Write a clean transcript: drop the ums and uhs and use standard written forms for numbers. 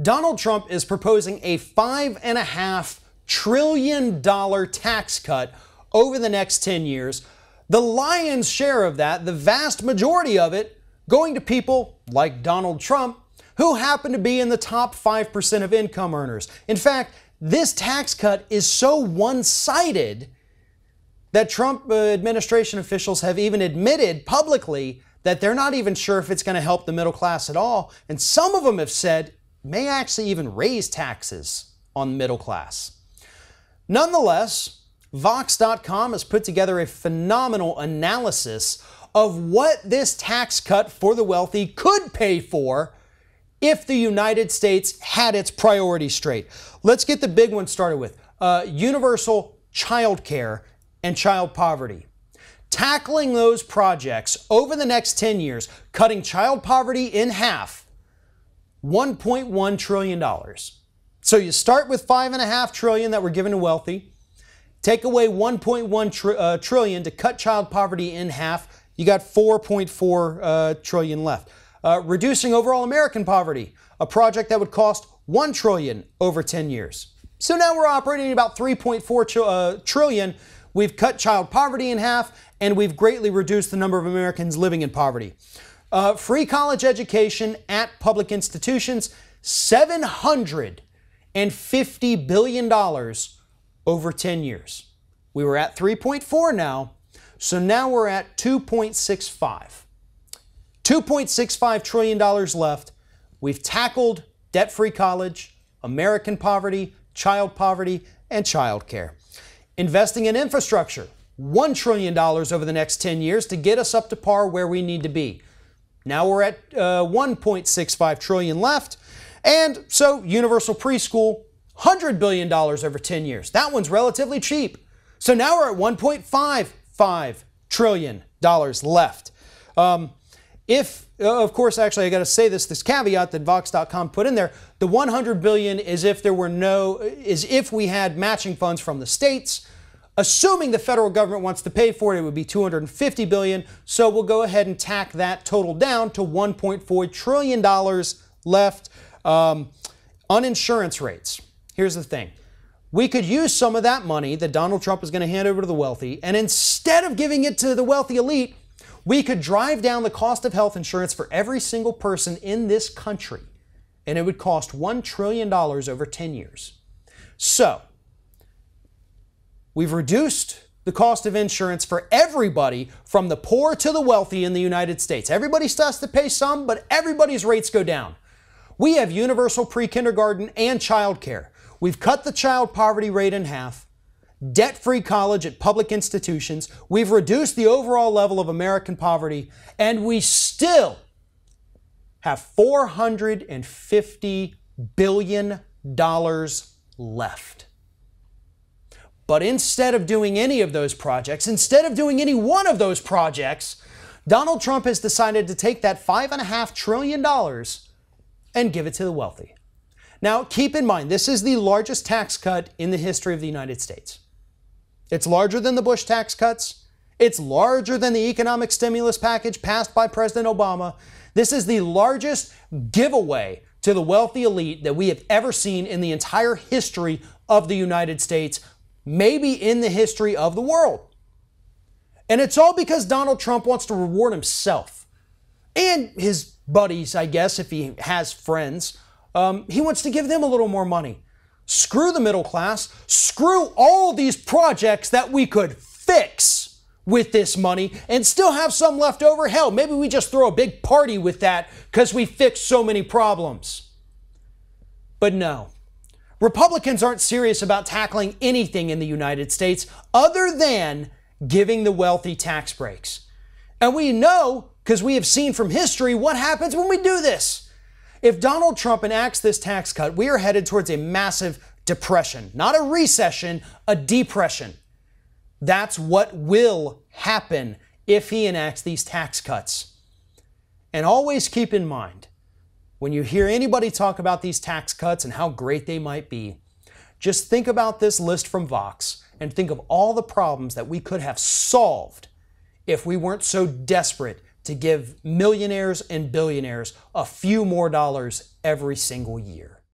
Donald Trump is proposing a $5.5 trillion tax cut over the next 10 years. The lion's share of that, the vast majority of it, going to people like Donald Trump, who happen to be in the top 5% of income earners. In fact, this tax cut is so one-sided that Trump administration officials have even admitted publicly that they're not even sure if it's going to help the middle class at all. And some of them have said it may actually even raise taxes on the middle class. Nonetheless, Vox.com has put together a phenomenal analysis of what this tax cut for the wealthy could pay for if the United States had its priorities straight. Let's get the big one started with universal child care and child poverty. Tackling those projects over the next 10 years, cutting child poverty in half, $1.1 trillion. So you start with $5.5 trillion that we're giving to wealthy, take away $1.1 trillion to cut child poverty in half, you got $4.4 trillion left. Reducing overall American poverty, a project that would cost $1 trillion over 10 years. So now we're operating at about $3.4 trillion. We've cut child poverty in half, and we've greatly reduced the number of Americans living in poverty. Free college education at public institutions, $750 billion over 10 years. We were at 3.4 now, so now we're at 2.65. $2.65 trillion left. We've tackled debt-free college, American poverty, child poverty, and child care. Investing in infrastructure, $1 trillion over the next 10 years to get us up to par where we need to be. Now we're at $1.65 trillion left. And so universal preschool, $100 billion over 10 years. That one's relatively cheap. So now we're at $1.55 trillion left. Of course, actually, I got to say this caveat that Vox.com put in there, the $100 billion is if we had matching funds from the states. Assuming the federal government wants to pay for it, it would be $250 billion. So we'll go ahead and tack that total down to $1.4 trillion left. On insurance rates, here's the thing. We could use some of that money that Donald Trump is going to hand over to the wealthy, and instead of giving it to the wealthy elite, we could drive down the cost of health insurance for every single person in this country, and it would cost $1 trillion over 10 years. So, we've reduced the cost of insurance for everybody from the poor to the wealthy in the United States. Everybody still has to pay some, but everybody's rates go down. We have universal pre-kindergarten and child care. We've cut the child poverty rate in half. Debt-free college at public institutions. We've reduced the overall level of American poverty, and we still have $450 billion left. But instead of doing any of those projects, instead of doing any one of those projects, Donald Trump has decided to take that $5.5 trillion and give it to the wealthy. Now, keep in mind, this is the largest tax cut in the history of the United States. It's larger than the Bush tax cuts. It's larger than the economic stimulus package passed by President Obama. This is the largest giveaway to the wealthy elite that we have ever seen in the entire history of the United States, maybe in the history of the world. And it's all because Donald Trump wants to reward himself and his buddies, I guess, if he has friends. He wants to give them a little more money. Screw the middle class. Screw all these projects that we could fix with this money and still have some left over. Hell, maybe we just throw a big party with that because we fixed so many problems. But no, Republicans aren't serious about tackling anything in the United States other than giving the wealthy tax breaks. And we know, because we have seen from history, what happens when we do this. If Donald Trump enacts this tax cut, we are headed towards a massive depression. Not a recession, a depression. That's what will happen if he enacts these tax cuts. And always keep in mind, when you hear anybody talk about these tax cuts and how great they might be, just think about this list from Vox and think of all the problems that we could have solved if we weren't so desperate to give millionaires and billionaires a few more dollars every single year.